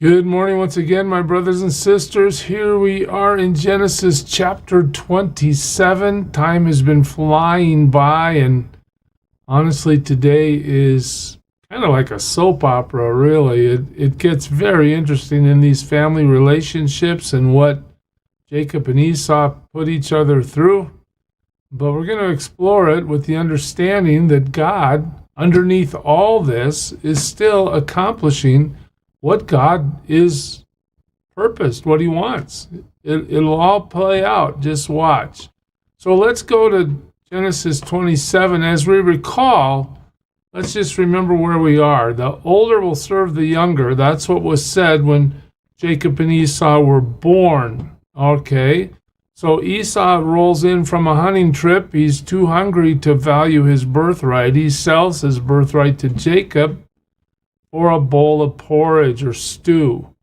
Good morning once again, my brothers and sisters. Here we are in Genesis chapter 27. Time has been flying by, and honestly, today is kind of like a soap opera, really. It gets very interesting in these family relationships and what Jacob and Esau put each other through. But we're going to explore it with the understanding that God, underneath all this, is still accomplishing what God is purposed, what he wants. It'll all play out. Just watch. So let's go to Genesis 27. As we recall, let's just remember where we are. The older will serve the younger. That's what was said when Jacob and Esau were born. Okay. So Esau rolls in from a hunting trip. He's too hungry to value his birthright. He sells his birthright to Jacob or a bowl of porridge or stew.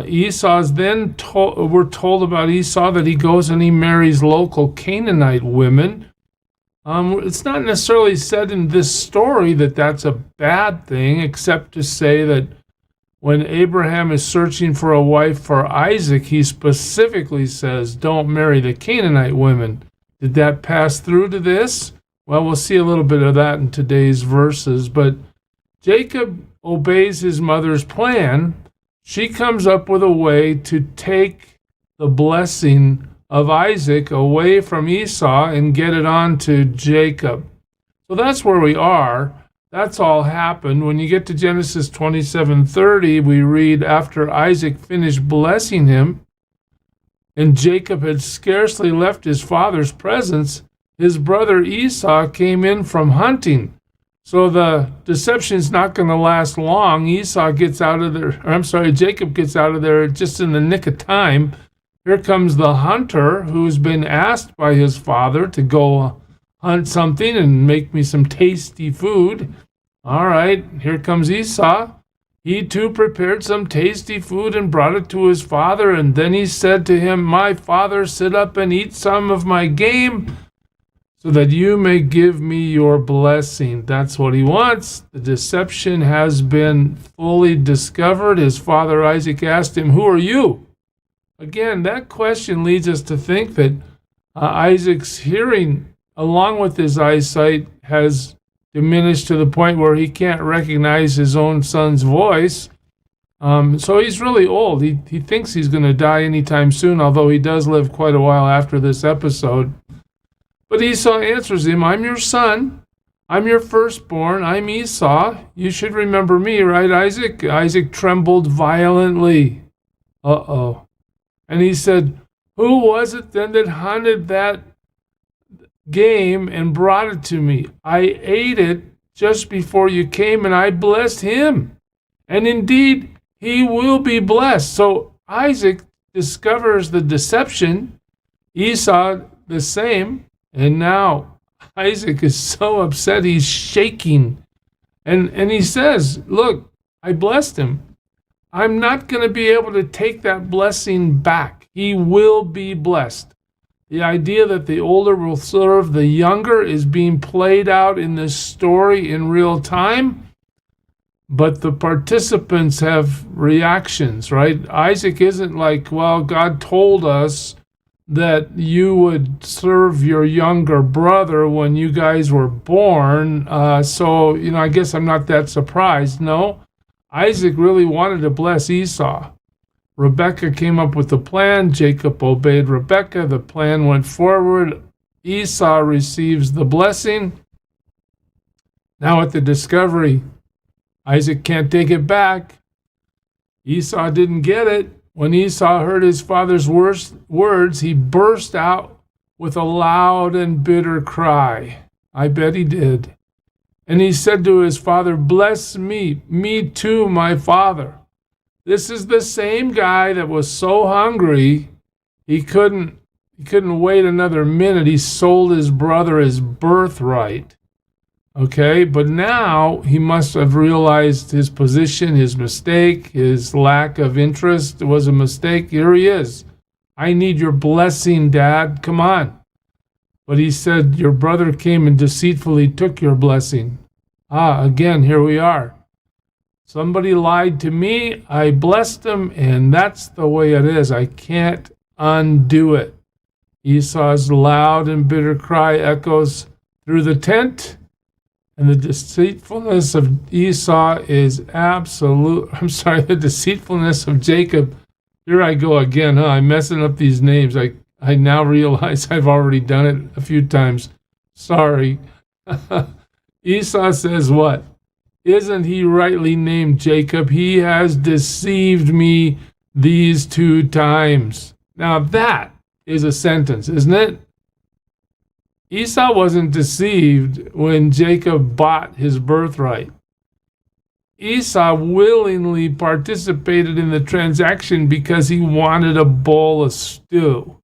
Esau's then we're told about Esau that he goes and he marries local Canaanite women. It's not necessarily said in this story that that's a bad thing, except to say that when Abraham is searching for a wife for Isaac, he specifically says, don't marry the Canaanite women. Did that pass through to this? Well, we'll see a little bit of that in today's verses, but Jacob obeys his mother's plan. She comes up with a way to take the blessing of Isaac away from Esau and get it on to Jacob. So that's where we are. That's all happened. When you get to Genesis 27:30, we read, after Isaac finished blessing him, and Jacob had scarcely left his father's presence, his brother Esau came in from hunting. So the deception's not going to last long. Jacob gets out of there just in the nick of time. Here comes the hunter who's been asked by his father to go hunt something and make me some tasty food. All right, here comes Esau. He too prepared some tasty food and brought it to his father. And then he said to him, my father, sit up and eat some of my game, so that you may give me your blessing. That's what he wants. The deception has been fully discovered. His father Isaac asked him, who are you? Again, that question leads us to think that Isaac's hearing, along with his eyesight, has diminished to the point where he can't recognize his own son's voice. So he's really old. He thinks he's going to die anytime soon, although he does live quite a while after this episode. But Esau answers him, I'm your son. I'm your firstborn. I'm Esau. You should remember me, right, Isaac? Isaac trembled violently. Uh-oh. And he said, who was it then that hunted that game and brought it to me? I ate it just before you came, and I blessed him. And indeed, he will be blessed. So Isaac discovers the deception. Esau the same. And now Isaac is so upset, he's shaking. And he says, look, I blessed him. I'm not going to be able to take that blessing back. He will be blessed. The idea that the older will serve the younger is being played out in this story in real time. But the participants have reactions, right? Isaac isn't like, well, God told us that you would serve your younger brother when you guys were born. So, I guess I'm not that surprised. No, Isaac really wanted to bless Esau. Rebekah came up with the plan. Jacob obeyed Rebekah. The plan went forward. Esau receives the blessing. Now at the discovery, Isaac can't take it back. Esau didn't get it. When Esau heard his father's words, he burst out with a loud and bitter cry. I bet he did. And he said to his father, bless me too, my father. This is the same guy that was so hungry, he couldn't wait another minute. He sold his brother his birthright. Okay, but now he must have realized his position, his mistake, his lack of interest was a mistake. Here he is. I need your blessing, Dad. Come on. But he said, your brother came and deceitfully took your blessing. Again, here we are. Somebody lied to me, I blessed him, and that's the way it is. I can't undo it. Esau's loud and bitter cry echoes through the tent, and the deceitfulness of Esau is the deceitfulness of Jacob. Here I go again, huh? I'm messing up these names. I now realize I've already done it a few times. Sorry. Esau says what? Isn't he rightly named Jacob? He has deceived me these 2 times. Now that is a sentence, isn't it? Esau wasn't deceived when Jacob bought his birthright. Esau willingly participated in the transaction because he wanted a bowl of stew.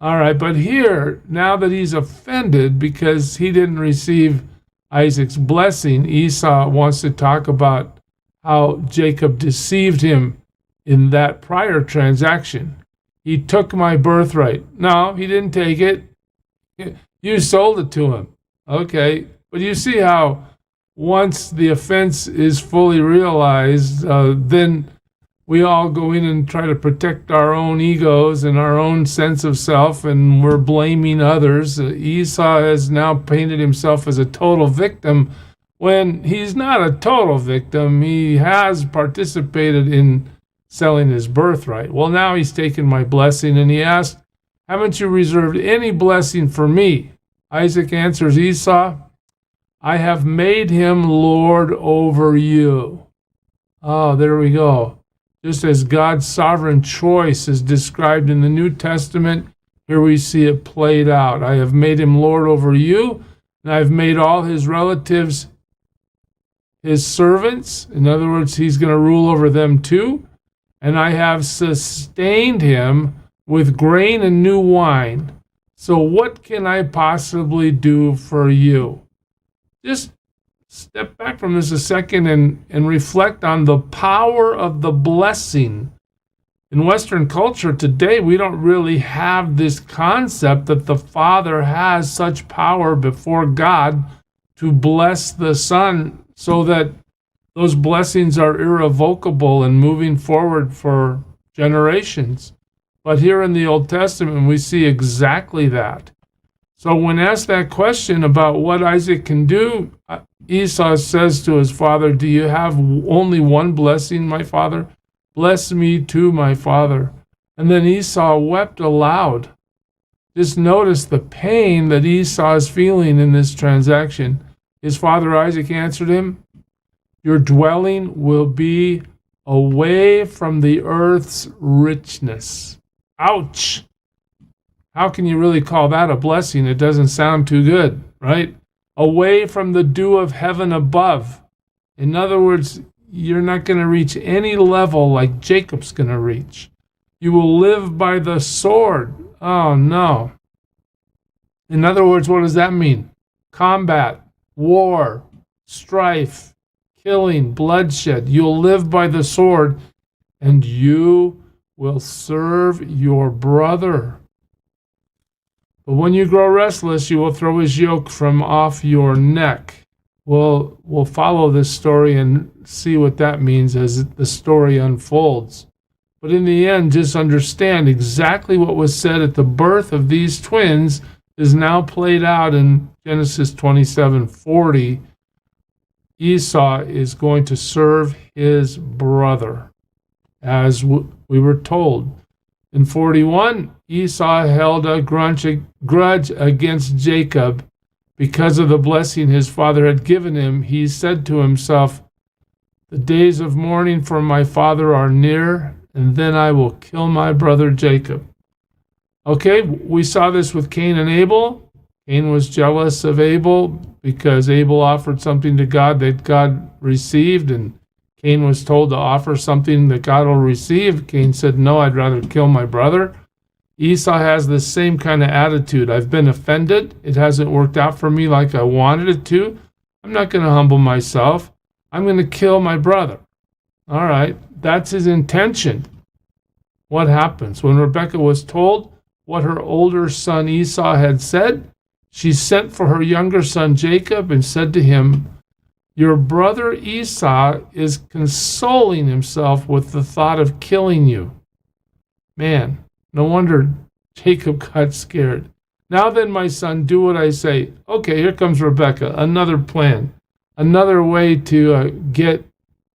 All right, but here, now that he's offended because he didn't receive Isaac's blessing, Esau wants to talk about how Jacob deceived him in that prior transaction. He took my birthright. No, he didn't take it. You sold it to him. Okay, but you see how once the offense is fully realized, then we all go in and try to protect our own egos and our own sense of self, and we're blaming others. Esau has now painted himself as a total victim when he's not a total victim. He has participated in selling his birthright. Well, now he's taken my blessing, and he asked, haven't you reserved any blessing for me? Isaac answers Esau, I have made him lord over you. Oh, there we go. Just as God's sovereign choice is described in the New Testament, here we see it played out. I have made him lord over you, and I've made all his relatives his servants. In other words, he's going to rule over them too. And I have sustained him with grain and new wine. So what can I possibly do for you? Just step back from this a second and reflect on the power of the blessing. In Western culture today, we don't really have this concept that the Father has such power before God to bless the Son so that those blessings are irrevocable and moving forward for generations. But here in the Old Testament, we see exactly that. So when asked that question about what Isaac can do, Esau says to his father, do you have only one blessing, my father? Bless me too, my father. And then Esau wept aloud. Just notice the pain that Esau is feeling in this transaction. His father Isaac answered him, your dwelling will be away from the earth's richness. Ouch! How can you really call that a blessing? It doesn't sound too good, right? Away from the dew of heaven above. In other words, you're not going to reach any level like Jacob's going to reach. You will live by the sword. Oh, no. In other words, what does that mean? Combat, war, strife, killing, bloodshed. You'll live by the sword, and you will serve your brother. But when you grow restless, you will throw his yoke from off your neck. We'll follow this story and see what that means as the story unfolds. But in the end, just understand exactly what was said at the birth of these twins is now played out in Genesis 27:40. Esau is going to serve his brother, as we were told. In 41, Esau held a grudge against Jacob because of the blessing his father had given him. He said to himself, the days of mourning for my father are near, and then I will kill my brother Jacob. Okay, we saw this with Cain and Abel. Cain was jealous of Abel because Abel offered something to God that God received, and Cain was told to offer something that God will receive. Cain said, no, I'd rather kill my brother. Esau has this same kind of attitude. I've been offended. It hasn't worked out for me like I wanted it to. I'm not going to humble myself. I'm going to kill my brother. All right, that's his intention. What happens? When Rebekah was told what her older son Esau had said, she sent for her younger son Jacob and said to him, Your brother Esau is consoling himself with the thought of killing you. Man, no wonder Jacob got scared. Now then, my son, do what I say. Okay, here comes Rebekah. Another plan. Another way to get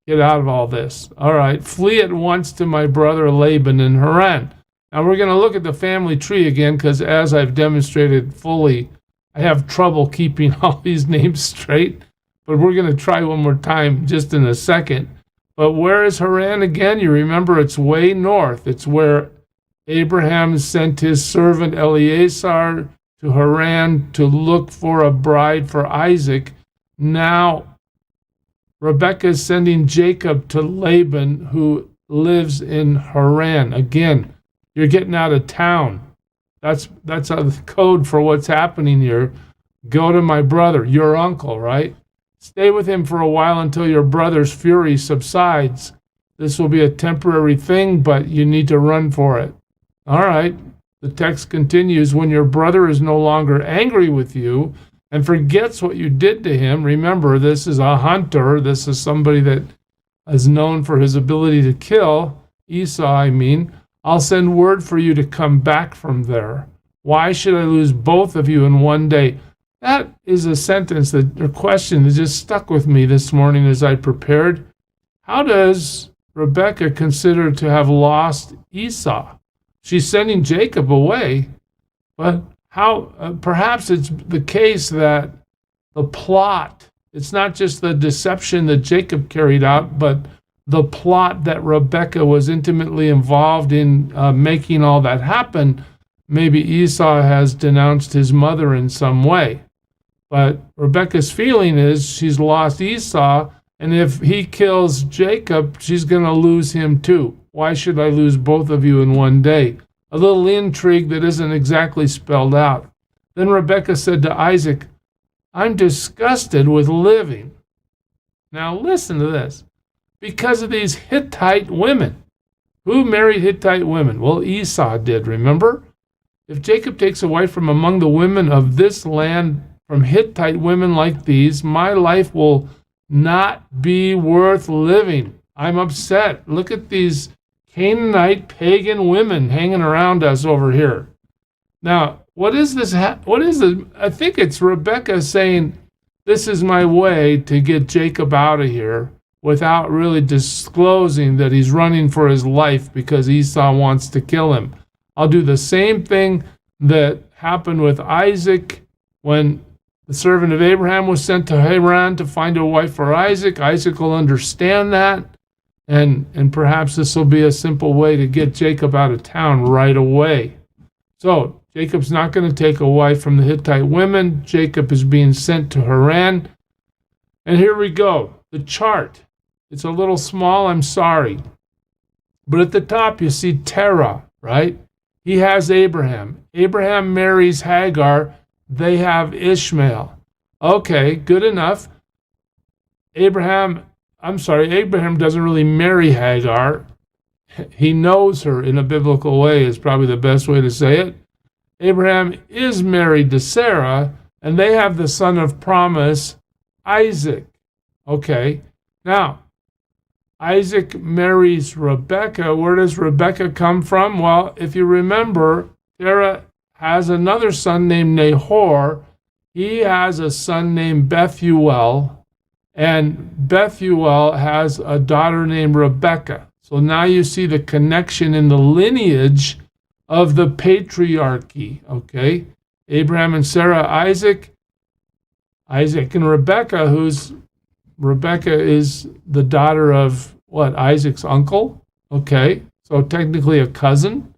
out of all this. All right, flee at once to my brother Laban in Haran. Now we're going to look at the family tree again because as I've demonstrated fully, I have trouble keeping all these names straight. But we're going to try one more time just in a second. But where is Haran again? You remember it's way north. It's where Abraham sent his servant Eleazar to Haran to look for a bride for Isaac. Now, Rebekah is sending Jacob to Laban, who lives in Haran. Again, you're getting out of town. That's a code for what's happening here. Go to my brother, your uncle, right? Stay with him for a while until your brother's fury subsides. This will be a temporary thing, but you need to run for it. All right. The text continues, when your brother is no longer angry with you and forgets what you did to him. Remember, this is a hunter. This is somebody that is known for his ability to kill. Esau, I mean. I'll send word for you to come back from there. Why should I lose both of you in one day? That is a sentence, a question that just stuck with me this morning as I prepared. How does Rebekah consider to have lost Esau? She's sending Jacob away, but how? Perhaps it's the case that the plot, it's not just the deception that Jacob carried out, but the plot that Rebekah was intimately involved in making all that happen. Maybe Esau has denounced his mother in some way. But Rebekah's feeling is she's lost Esau, and if he kills Jacob, she's going to lose him too. Why should I lose both of you in one day? A little intrigue that isn't exactly spelled out. Then Rebekah said to Isaac, I'm disgusted with living. Now listen to this. Because of these Hittite women. Who married Hittite women? Well, Esau did, remember? If Jacob takes a wife from among the women of this land, from Hittite women like these, my life will not be worth living. I'm upset. Look at these Canaanite pagan women hanging around us over here. Now, what is this? What is it? I think it's Rebekah saying, this is my way to get Jacob out of here without really disclosing that he's running for his life because Esau wants to kill him. I'll do the same thing that happened with Isaac when the servant of Abraham was sent to Haran to find a wife for Isaac. Isaac will understand that, and perhaps this will be a simple way to get Jacob out of town right away. So Jacob's not going to take a wife from the Hittite women. Jacob is being sent to Haran. And here we go. The chart. It's a little small, I'm sorry. But at the top you see Terah, right? He has Abraham. Abraham marries Hagar. They have Ishmael. Okay, good enough. Abraham doesn't really marry Hagar. He knows her in a biblical way is probably the best way to say it. Abraham is married to Sarah, and they have the son of promise, Isaac. Okay, now, Isaac marries Rebekah. Where does Rebekah come from? Well, if you remember, Terah has another son named Nahor. He has a son named Bethuel, and Bethuel has a daughter named Rebekah. So now you see the connection in the lineage of the patriarchy, okay? Abraham and Sarah, Isaac and Rebekah, Rebekah is the daughter of, Isaac's uncle? Okay, so technically a cousin.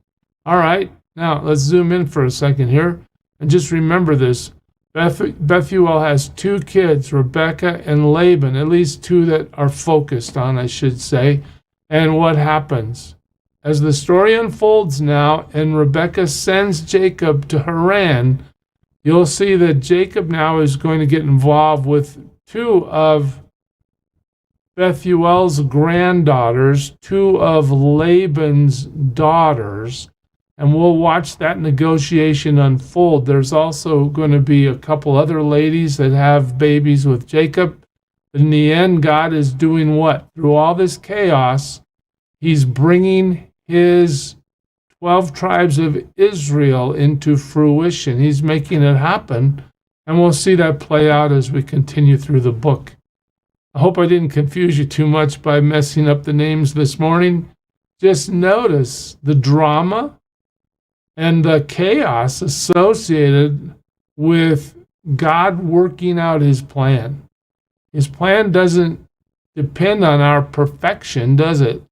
All right, now let's zoom in for a second here. And just remember this. Bethuel has two kids, Rebekah and Laban, at least two that are focused on, I should say. And what happens? As the story unfolds now, and Rebekah sends Jacob to Haran, you'll see that Jacob now is going to get involved with two of Bethuel's granddaughters, two of Laban's daughters, and we'll watch that negotiation unfold. There's also going to be a couple other ladies that have babies with Jacob, In the end, God is doing what? Through all this chaos, he's bringing his 12 tribes of Israel into fruition. He's making it happen, and we'll see that play out as we continue through the book. I hope I didn't confuse you too much by messing up the names this morning. Just notice the drama and the chaos associated with God working out his plan. His plan doesn't depend on our perfection, does it?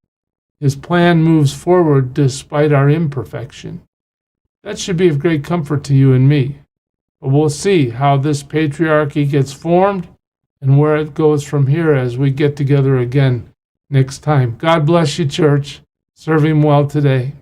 His plan moves forward despite our imperfection. That should be of great comfort to you and me. But we'll see how this patriarchy gets formed and where it goes from here as we get together again next time. God bless you, church. Serve him well today.